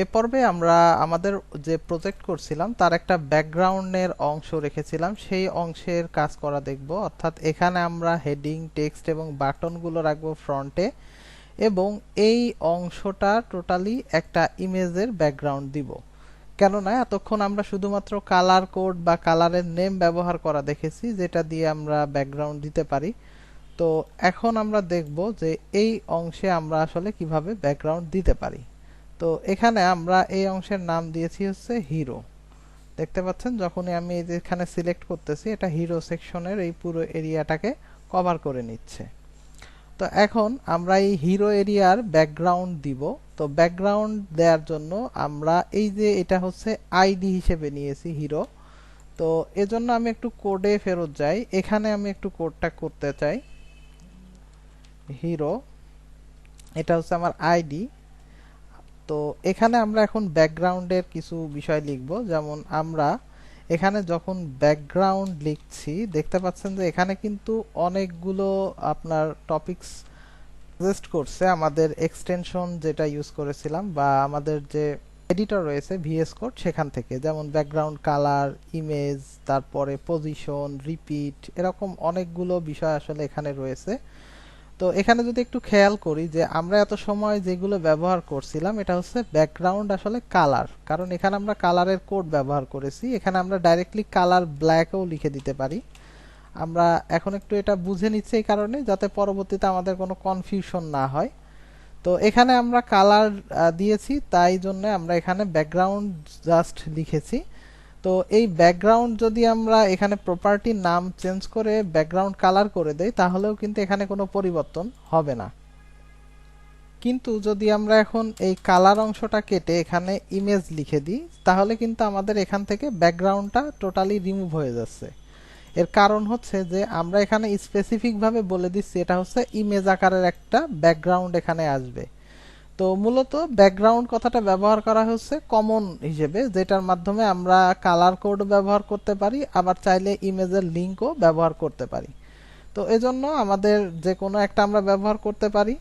এ পর্বে আমরা আমাদের যে প্রজেক্ট করছিলাম তার একটা ব্যাকগ্রাউন্ডের অংশ রেখেছিলাম, সেই অংশের কাজ করা দেখব। অর্থাৎ এখানে আমরা হেডিং, টেক্সট এবং বাটনগুলো রাখবো ফ্রন্টে, এবং এই অংশটা টোটালি একটা ইমেজের ব্যাকগ্রাউন্ড দিব। কেননা এতক্ষণ আমরা শুধুমাত্র কালার কোড বা কালারের নেম ব্যবহার করা দেখেছি, যেটা দিয়ে আমরা ব্যাকগ্রাউন্ড দিতে পারি। তো এখন আমরা দেখব যে এই অংশে আমরা আসলে কিভাবে ব্যাকগ্রাউন্ড দিতে পারি। তো এখানে আমরা এই অংশের নাম দিয়েছি হচ্ছে হিরো। দেখতে পাচ্ছেন যখনই আমি এখানে সিলেক্ট করতেছি, এটা হিরো সেকশনের এই পুরো এরিয়াটাকে কভার করে নিচ্ছে। তো এখন আমরা এই হিরো এরিয়ার ব্যাকগ্রাউন্ড দিব। তো ব্যাকগ্রাউন্ড দেওয়ার জন্য আমরা এই যে এটা হচ্ছে আইডি হিসেবে নিয়েছি হিরো। তো এজন্য আমি একটু কোডে ফেরত যাই, এখানে আমি একটু কোডটা করতে চাই। হিরো, এটা হচ্ছে আমার আইডি। তো এখানে আমরা এখন ব্যাকগ্রাউন্ডের কিছু বিষয় লিখব। যেমন আমরা এখানে যখন ব্যাকগ্রাউন্ড লিখছি, দেখতে পাচ্ছেন যে এখানে কিন্তু অনেকগুলো আপনার টপিকস সাজেস্ট করছে আমাদের এক্সটেনশন যেটা ইউজ করেছিলাম, বা আমাদের যে এডিটর রয়েছে ভিএস কোড, সেখান থেকে। যেমন ব্যাকগ্রাউন্ড কালার, ইমেজ, তারপরে পজিশন, রিপিট, এরকম অনেকগুলো বিষয় আসলে এখানে রয়েছে। তো এখানে যদি একটু খেয়াল করি যে আমরা এত সময় যেগুলো ব্যবহার করছিলাম, এটা হচ্ছে ব্যাকগ্রাউন্ড আসলে কালার, কারণ এখানে আমরা কালারের কোড ব্যবহার করেছি। এখানে আমরা ডাইরেক্টলি কালার ব্ল্যাকও লিখে দিতে পারি। আমরা এখন একটু এটা বুঝে নিচ্ছি এই কারণে, যাতে পরবর্তীতে আমাদের কোনো কনফিউশন না হয়। তো এখানে আমরা কালার দিয়েছি, তাই জন্য আমরা এখানে ব্যাকগ্রাউন্ড জাস্ট লিখেছি। তো এই ব্যাকগ্রাউন্ড যদি আমরা এখানে প্রপার্টির নাম চেঞ্জ করে ব্যাকগ্রাউন্ড কালার করে দেই, তাহলেও কিন্তু এখানে কোনো পরিবর্তন হবে না। কিন্তু যদি আমরা এখন এই কালার অংশটা কেটে এখানে ইমেজ লিখে দিই, তাহলে কিন্তু আমাদের এখান থেকে ব্যাকগ্রাউন্ডটা টোটালি রিমুভ হয়ে যাচ্ছে। এর কারণ হচ্ছে যে আমরা এখানে স্পেসিফিক ভাবে বলে দিচ্ছি এটা হচ্ছে ইমেজ আকারের একটা ব্যাকগ্রাউন্ড এখানে আসবে। তো মূলত ব্যাকগ্রাউন্ড কথাটা ব্যবহার করা হচ্ছে কমন হিসেবে, যেটার মাধ্যমে আমরা কালার কোড ব্যবহার করতে পারি, আবার চাইলে ইমেজের লিঙ্কও ব্যবহার করতে পারি। তো এজন্য আমাদের যে কোনো একটা আমরা ব্যবহার করতে পারি।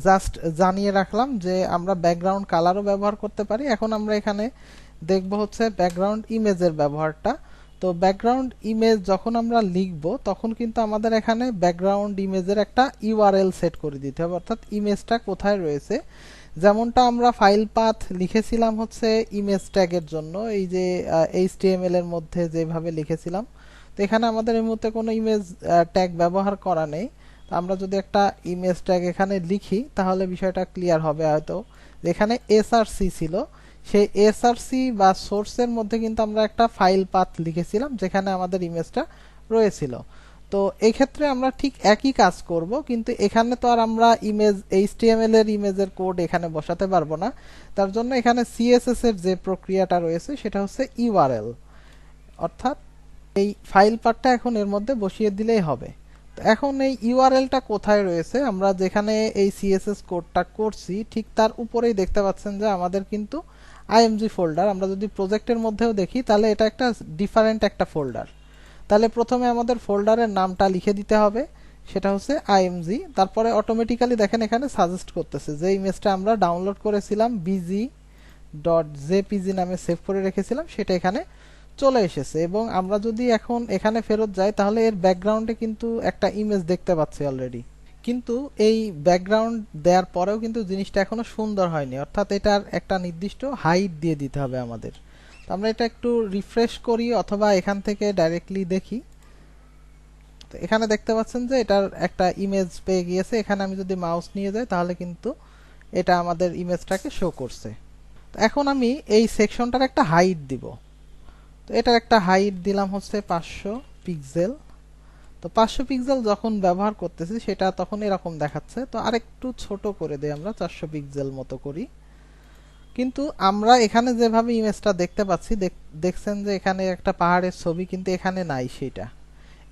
জাস্ট জানিয়ে রাখলাম যে আমরা ব্যাকগ্রাউন্ড কালারও ব্যবহার করতে পারি। এখন আমরা এখানে দেখব হচ্ছে ব্যাকগ্রাউন্ড ইমেজের ব্যবহারটা। তো ব্যাকগ্রাউন্ড ইমেজ যখন আমরা লিখব, তখন কিন্তু আমাদের এখানে ব্যাকগ্রাউন্ড ইমেজের একটা ইউআরএল সেট করে দিতে হবে, অর্থাৎ ইমেজটা কোথায় রয়েছে। যেমনটা আমরা ফাইল পাথ লিখেছিলাম হচ্ছে ইমেজ ট্যাগের জন্য, এই যে এইচটিএমএল এর মধ্যে যেভাবে লিখেছিলাম। তো এখানে আমাদের এই মুহূর্তে কোনো ইমেজ ট্যাগ ব্যবহার করা নেই। তো আমরা যদি একটা ইমেজ ট্যাগ এখানে লিখি, তাহলে বিষয়টা ক্লিয়ার হবে হয়তো। এখানে এসআরসি ছিল, সেই এসআরসি বা সোর্সের মধ্যে কিন্তু আমরা একটা ফাইল পাথ লিখেছিলাম, যেখানে আমাদের ইমেজটা রয়েছিল। তো এই ক্ষেত্রে আমরা ঠিক একই কাজ করব, কিন্তু এখানে তো আর আমরা ইমেজ এইচটিএমএল এর ইমেজের কোড এখানে বসাতে পারবো না। তার জন্য এখানে সিএসএস এর যে প্রক্রিয়াটা রয়েছে সেটা হচ্ছে ইউআরএল, অর্থাৎ এই ফাইল পাথটা এখন এর মধ্যে বসিয়ে দিলেই হবে। তো এখন এই ইউআরএলটা কোথায় রয়েছে, আমরা যেখানে এই সিএসএস কোডটা করছি ঠিক তার উপরেই দেখতে পাচ্ছেন যে আমাদের কিন্তু আইএমজি ফোল্ডার। আমরা যদি প্রজেক্টের মধ্যেও দেখি, তাহলে এটা একটা ডিফারেন্ট একটা ফোল্ডার। তাহলে প্রথমে আমাদের ফোল্ডারের নামটা লিখে দিতে হবে, সেটা হচ্ছে আইএমজি। তারপরে অটোমেটিক্যালি দেখেন এখানে সাজেস্ট করতেছে যে ইমেজটা আমরা ডাউনলোড করেছিলাম, bg.jpg নামে সেভ করে রেখেছিলাম, সেটা এখানে চলে এসেছে। এবং আমরা যদি এখন এখানে ফেরত যাই, তাহলে এর ব্যাকগ্রাউন্ডে কিন্তু একটা ইমেজ দেখতে পাচ্ছি অলরেডি। কিন্তু এই ব্যাকগ্রাউন্ড দেওয়ার পরেও কিন্তু জিনিসটা এখনো সুন্দর হয়নি, অর্থাৎ এটার একটা নির্দিষ্ট হাইট দিয়ে দিতে হবে আমাদের। তো আমরা এটা একটু রিফ্রেশ করি, অথবা এখান থেকে ডাইরেক্টলি দেখি। তো এখানে দেখতে পাচ্ছেন যে এটার একটা ইমেজ পেয়ে গিয়েছে। এখানে আমি যদি মাউস নিয়ে যাই, তাহলে কিন্তু এটা আমাদের ইমেজটাকে শো করছে। তো এখন আমি এই সেকশনটার একটা হাইট দিব। তো এটার একটা হাইট দিলাম হচ্ছে 500 পিক্সেল। তো 500 পিক্সেল যখন ব্যবহার করতেছি, সেটা তখন এরকম দেখাচ্ছে। তো আরেকটু ছোট করে দেই, আমরা 400 পিক্সেল মতো করি। কিন্তু আমরা এখানে যেভাবে ইমেজটা দেখতে পাচ্ছি, দেখছেন যে এখানে একটা পাহাড়ের ছবি, কিন্তু এখানে নাই সেটা।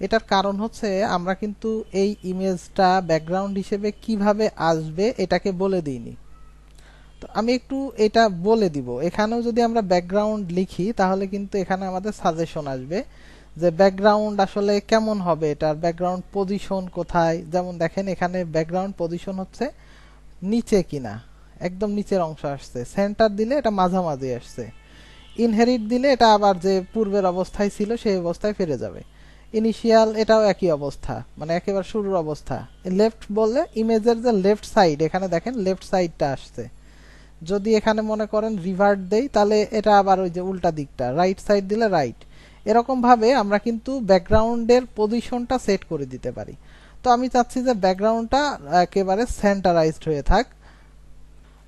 এটার কারণ হচ্ছে আমরা কিন্তু এই ইমেজটা ব্যাকগ্রাউন্ড হিসেবে কিভাবে আসবে এটাকে বলে দিইনি। তো আমি একটু এটা বলে দিব। এখানেও যদি আমরা ব্যাকগ্রাউন্ড লিখি, তাহলে কিন্তু এখানে আমাদের সাজেশন আসবে যে ব্যাকগ্রাউন্ড আসলে কেমন হবে, এটার ব্যাকগ্রাউন্ড পজিশন কোথায়। যেমন দেখেন এখানে ব্যাকগ্রাউন্ড পজিশন হচ্ছে নিচে কিনা, একদম নিচের অংশ আসছে, সেন্টার দিলে এটা মাঝামাঝি আসছে, ইনহেরিট দিলে এটা আবার যে পূর্বের অবস্থায় ছিল সেই অবস্থায় ফিরে যাবে, ইনিশিয়াল এটাও একই অবস্থা, মানে একেবারে শুরুর অবস্থা। লেফট বললে ইমেজের যে লেফট সাইড, এখানে দেখেন লেফট সাইডটা আসছে। যদি এখানে মনে করেন রিভার্ট দেই তাহলে এটা আবার ওই যে উল্টা দিকটা, রাইট সাইড দিলে রাইট। এরকম ভাবে আমরা কিন্তু ব্যাকগ্রাউন্ডের পজিশনটা সেট করে দিতে পারি। তো আমি চাচ্ছি যে ব্যাকগ্রাউন্ডটা একেবারে সেন্টারাইজড হয়ে থাক।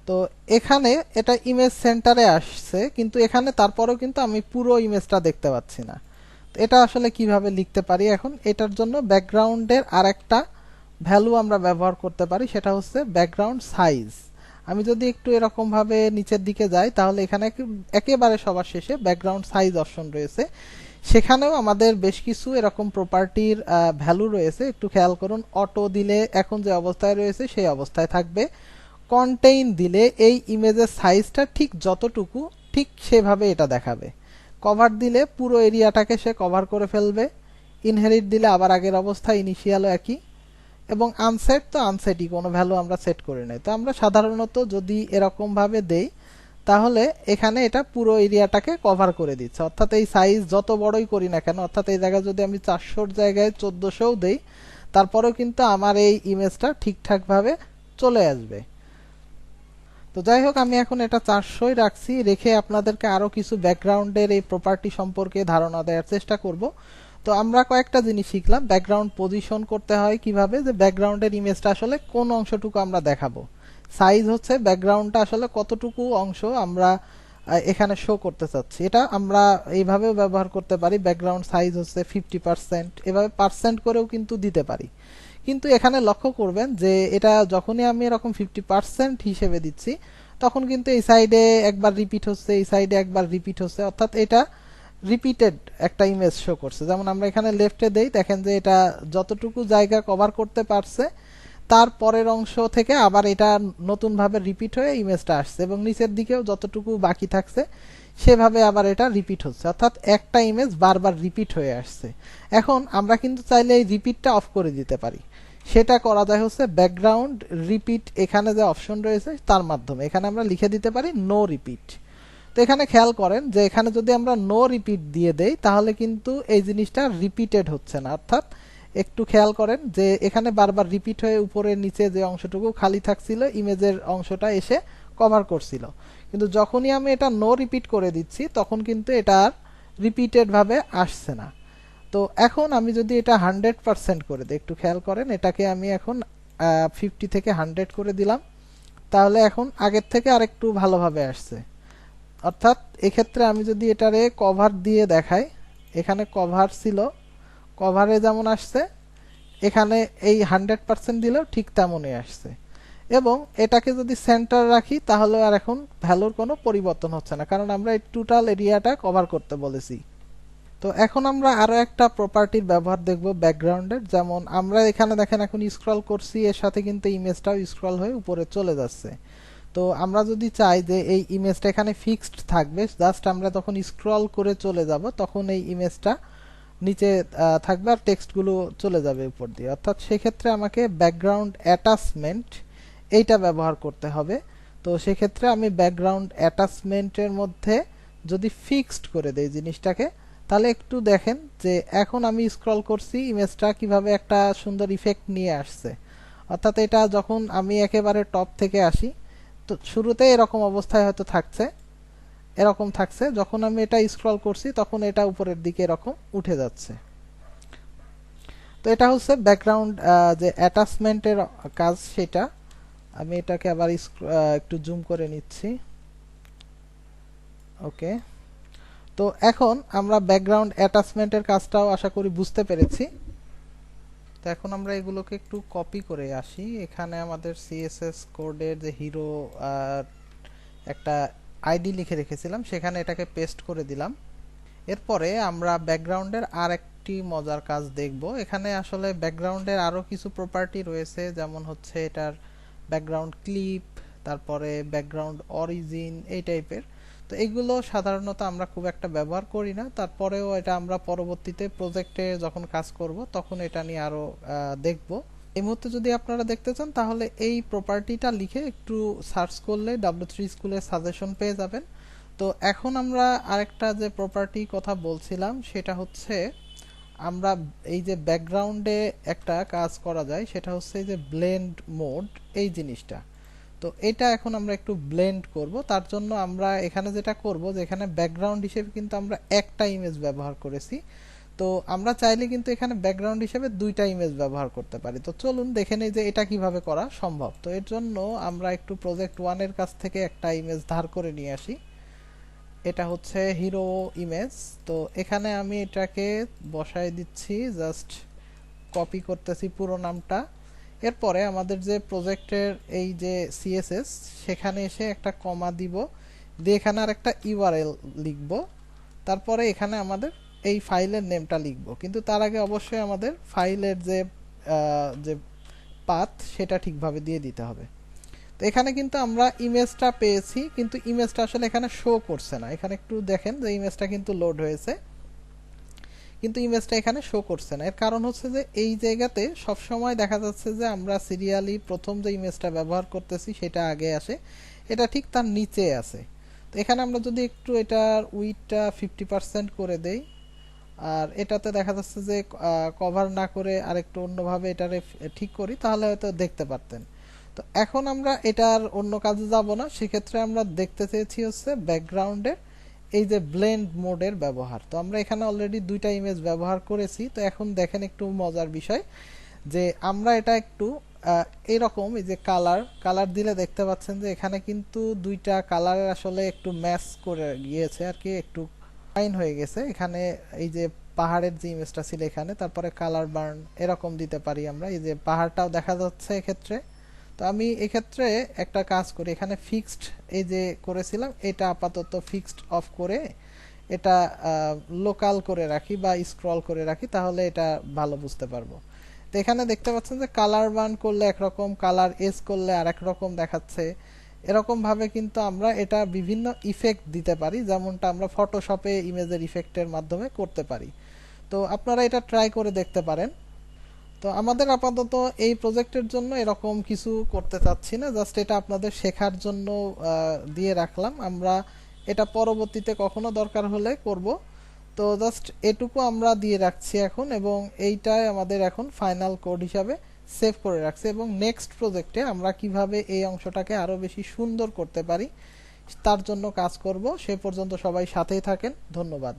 তো এখানে এটা ইমেজ সেন্টারে আসছে, কিন্তু এখানে তারপরেও কিন্তু আমি পুরো ইমেজটা দেখতে পাচ্ছি না। তো এটা আসলে কিভাবে লিখতে পারি? এখন এটার জন্য ব্যাকগ্রাউন্ডের আরেকটা ভ্যালু আমরা ব্যবহার করতে পারি, সেটা হচ্ছে ব্যাকগ্রাউন্ড সাইজ। আমি যদি একটু এরকম ভাবে নিচের দিকে যাই তাহলে এখানে একেবারে সবার শেষে ব্যাকগ্রাউন্ড সাইজ অপশন রয়েছে, সেখানেও আমাদের বেশ কিছু এরকম প্রপার্টির ভ্যালু রয়েছে। একটু খেয়াল করুন, অটো দিলে এখন যে অবস্থায় রয়েছে সেই অবস্থায় থাকবে, কন্টেইন দিলে এই ইমেজের সাইজটা ঠিক যতটুকু ঠিক সেভাবে এটা দেখাবে, কভার দিলে পুরো এরিয়াটাকে সে কভার করে ফেলবে, ইনহেরিট দিলে আবার আগের অবস্থা, ইনিশিয়ালও একই, এবং আনসেট তো আনসেটই, কোনো ভ্যালু আমরা সেট করি নাই। তো আমরা সাধারণত যদি এরকম ভাবে দেই তাহলে এখানে এটা পুরো এরিয়াটাকে কভার করে দিচ্ছে, অর্থাৎ এই সাইজ যত বড়ই করি না কেন, অর্থাৎ এই জায়গায় যদি আমি 400 জায়গায় 1400 দেই তারপরেও কিন্তু আমার এই ইমেজটা ঠিকঠাকভাবে চলে আসবে। তো যাই হোক, আমি এখন এটা 400ই রাখছি, রেখে আপনাদেরকে আরো কিছু ব্যাকগ্রাউন্ডের এই প্রপার্টি সম্পর্কে ধারণা দেওয়ার চেষ্টা করব। তো আমরা কয়েকটা জিনিস শিখলাম, ব্যাকগ্রাউন্ড পজিশন করতে হয় কিভাবে, যে ব্যাকগ্রাউন্ডের ইমেজটা আসলে কোন অংশটুকু আমরা দেখাবো, সাইজ হচ্ছে ব্যাকগ্রাউন্ডটা আসলে কতটুকু অংশ আমরা এখানে শো করতে চাচ্ছি। এটা আমরা এইভাবেও ব্যবহার করতে পারি, ব্যাকগ্রাউন্ড সাইজ হচ্ছে 50%, এভাবে পার্সেন্ট করেও কিন্তু দিতে পারি। কিন্তু এখানে লক্ষ্য করবেন যে এটা যখনই আমি এরকম 50% হিসেবে দিচ্ছি তখন কিন্তু এই সাইডে একবার রিপিট হচ্ছে, এই সাইডে একবার রিপিট হচ্ছে, অর্থাৎ এটা রিপিটেড একটা ইমেজ শো করছে। যেমন আমরা এখানে লেফটে দেই, দেখেন যে এটা যতটুকু জায়গা কভার করতে পারছে তার পরের অংশ থেকে আবার এটা নতুনভাবে রিপিট হয়ে ইমেজটা আসছে, এবং নিচের দিকেও যতটুকু বাকি থাকছে সেভাবে আবার এটা রিপিট হচ্ছে, অর্থাৎ একটা ইমেজ বারবার রিপিট হয়ে আসছে। এখন আমরা কিন্তু চাইলে এই রিপিটটা অফ করে দিতে পারি, সেটা করা যায় হচ্ছে ব্যাকগ্রাউন্ড রিপিট, এখানে যে অপশন রয়েছে তার মাধ্যমে। এখানে আমরা লিখে দিতে পারি নো রিপিট। তো এখানে খেয়াল করেন যে এখানে যদি আমরা নো রিপিট দিয়ে দেই তাহলে কিন্তু এই জিনিসটা রিপিটেড হচ্ছে না, অর্থাৎ একটু খেয়াল করেন যে এখানে বারবার রিপিট হয়ে উপরে নিচে যে অংশটুকু খালি থাকছিল ইমেজের অংশটা এসে কভার করছিল, কিন্তু যখনই আমি এটা নো রিপিট করে দিচ্ছি তখন কিন্তু এটা আর রিপিটেড ভাবে আসছে না। তো এখন আমি যদি এটা 100% করে দিই, একটু খেয়াল করেন, এটাকে আমি এখন 50 থেকে 100 করে দিলাম, তাহলে এখন আগের থেকে আরেকটু ভালোভাবে আসছে। অর্থাৎ এক্ষেত্রে আমি যদি এটারে কভার দিয়ে দেখাই, এখানে কভার ছিল, কভারে যেমন আসছে এখানে এই 100% দিলেও ঠিক তেমনই আসছে। এবং এটাকে যদি সেন্টার রাখি তাহলে আর এখন ভ্যালুর কোনো পরিবর্তন হচ্ছে না, কারণ আমরা এই টোটাল এরিয়াটা কভার করতে বলেছি। তো এখন আমরা আরো একটা প্রপার্টির ব্যবহার দেখব ব্যাকগ্রাউন্ডের। যেমন আমরা এখানে দেখেন এখন স্ক্রল করছি, এর সাথে কিন্তু ইমেজটাও স্ক্রল হয়ে উপরে চলে যাচ্ছে। তো আমরা যদি চাই যে এই ইমেজটা এখানে ফিক্সড থাকবে, জাস্ট আমরা তখন স্ক্রল করে চলে যাব, তখন এই ইমেজটা নিচে থাকবে আর টেক্সটগুলো চলে যাবে উপর দিয়ে। অর্থাৎ সেক্ষেত্রে আমাকে ব্যাকগ্রাউন্ড অ্যাটাচমেন্ট এইটা ব্যবহার করতে হবে। তো সেক্ষেত্রে আমি ব্যাকগ্রাউন্ড অ্যাটাচমেন্টের মধ্যে যদি ফিক্সড করে দেই জিনিসটাকে, তাহলে একটু দেখেন যে এখন আমি স্ক্রল করছি, ইমেজটা কিভাবে একটা সুন্দর ইফেক্ট নিয়ে আসছে। অর্থাৎ এটা যখন আমি একেবারে টপ থেকে আসি, তো শুরুতে এরকম অবস্থায় হয়তো থাকছে, এরকম থাকছে, যখন আমি এটা স্ক্রল করছি তখন এটা উপরের দিকে এরকম উঠে যাচ্ছে। তো এটা হচ্ছে ব্যাকগ্রাউন্ড যে অ্যাটাচমেন্টের কাজ, সেটা আমি এটাকে আবার একটু জুম করে নিচ্ছি। ওকে, তো এখন আমরা ব্যাকগ্রাউন্ড অ্যাটাচমেন্টের কাজটাও আশা করি বুঝতে পেরেছি। তো এখন আমরা এগুলোকে একটু কপি করে আসি। এখানে আমাদের সিএসএস কোডের যে হিরো একটা আইডি লিখে রেখেছিলাম, সেখানে এটাকে পেস্ট করে দিলাম। এরপরে আমরা ব্যাকগ্রাউন্ডের আর একটি মজার কাজ দেখব। এখানে আসলে ব্যাকগ্রাউন্ডের আরো কিছু প্রপার্টি রয়েছে, যেমন হচ্ছে এটার ব্যাকগ্রাউন্ড ক্লিপ, তারপরে ব্যাকগ্রাউন্ড অরিজিন, এই টাইপের। তো এগুলো সাধারণত আমরা খুব একটা ব্যবহার করি না, তারপরেও এটা আমরা পরবর্তীতে প্রজেক্টে যখন কাজ করব তখন এটা নিয়ে আরো দেখব। এই মুহূর্তে যদি আপনারা দেখতে চান তাহলে এই প্রপার্টিটা লিখে একটু সার্চ করলে W3 স্কুলের সাজেশন পেয়ে যাবেন। তো এখন আমরা আরেকটা যে প্রপার্টি কথা বলছিলাম সেটা হচ্ছে আমরা এই যে ব্যাকগ্রাউন্ডে একটা কাজ করা যায়, সেটা হচ্ছে এই যে ব্লেন্ড মোড, এই জিনিসটা। তো এটা এখন আমরা একটু ব্লেন্ড করব। তার জন্য আমরা এখানে যেটা করব, যে এখানে ব্যাকগ্রাউন্ড হিসেবে কিন্তু আমরা একটা ইমেজ ব্যবহার করেছি, তো আমরা চাইলে কিন্তু এখানে ব্যাকগ্রাউন্ড হিসেবে দুইটা ইমেজ ব্যবহার করতে পারি। তো চলুন দেখে নেই যে এটা কিভাবে করা সম্ভব। তো এর জন্য আমরা একটু প্রজেক্ট 1 এর কাছ থেকে একটা ইমেজ ধার করে নিয়ে আসি। এটা হচ্ছে হিরো ইমেজ। তো এখানে আমি এটাকে বসায় দিচ্ছি, জাস্ট কপি করতেছি পুরো নামটা। এরপরে আমাদের যে প্রজেক্টের এই যে সিএসএস, সেখানে এসে একটা কমা দিব, দিয়ে এখানে আর একটা ইউআরএল লিখব। তারপরে এখানে আমাদের এই ফাইলের নেমটা লিখব, কিন্তু তার আগে অবশ্যই আমাদের ফাইলের যে পাথ সেটা ঠিকভাবে দিয়ে দিতে হবে। তো এখানে কিন্তু আমরা ইমেজটা পেয়েছি, কিন্তু ইমেজটা আসলে এখানে শো করছে না। এখানে একটু দেখেন যে ইমেজটা কিন্তু লোড হয়েছে, কিন্তু ইমেজটা এখানে শো করছে না। এর কারণ হচ্ছে যে এই জায়গাতে সব সময় দেখা যাচ্ছে যে আমরা সিরিয়ালি প্রথম যে ইমেজটা ব্যবহার করতেছি সেটা আগে আসে, এটা ঠিক তার নিচে আছে। তো এখানে আমরা যদি একটু এটার উইডথটা 50% করে দেই, আর এটাতে দেখা যাচ্ছে যে কভার না করে আরেকটু অন্যভাবে এটারে ঠিক করি, তাহলে হয়তো দেখতে পারতেন। তো এখন আমরা এটার অন্য কাজে যাব না, সেক্ষেত্রে আমরা দেখতে চেয়েছি হচ্ছে ব্যাকগ্রাউন্ডের এই যে ব্লেন্ড মোডের ব্যবহার। তো আমরা এখানে অলরেডি দুইটা ইমেজ ব্যবহার করেছি। তো এখন দেখেন একটু মজার বিষয়, যে আমরা এটা একটু এরকম এই যে কালার দিলে দেখতে পাচ্ছেন যে এখানে কিন্তু দুইটা কালারের আসলে একটু ম্যাচ করে গিয়েছে আর কি, একটু ফাইন হয়ে গেছে। এখানে এই যে পাহাড়ের যে ইমেজটা ছিল এখানে, তারপরে কালার বার্ন এরকম দিতে পারি আমরা, এই যে পাহাড়টাও দেখা যাচ্ছে এক্ষেত্রে। তো আমি এক্ষেত্রে একটা কাজ করি, এখানে ফিক্সড এই যে করেছিলাম এটা আপাতত ফিক্সড অফ করে এটা লোকাল করে রাখি বা স্ক্রল করে রাখি, তাহলে এটা ভালো বুঝতে পারবো। তো এখানে দেখতে পাচ্ছেন যে কালার বার্ন করলে একরকম, কালার এজ করলে আরেক রকম দেখাচ্ছে। এরকম ভাবে কিন্তু আমরা এটা বিভিন্ন ইফেক্ট দিতে পারি, যেমনটা আমরা ফটোশপে ইমেজের ইফেক্টের মাধ্যমে করতে পারি। তো আপনারা এটা ট্রাই করে দেখতে পারেন। তো আমাদের আপাতত এই প্রজেক্টের জন্য এরকম কিছু করতে চাচ্ছি না, জাস্ট এটা আপনাদের শেখার জন্য দিয়ে রাখলাম। আমরা এটা পরবর্তীতে কখনো দরকার হলে করব। তো জাস্ট এটুকু আমরা দিয়ে রাখছি এখন, এবং এইটাই আমাদের এখন ফাইনাল কোড হিসাবে সেভ করে রাখছি। এবং নেক্সট প্রজেক্টে আমরা কিভাবে এই অংশটাকে আরো বেশি সুন্দর করতে পারি তার জন্য কাজ করব। সে পর্যন্ত সবাই সাথেই থাকেন। ধন্যবাদ।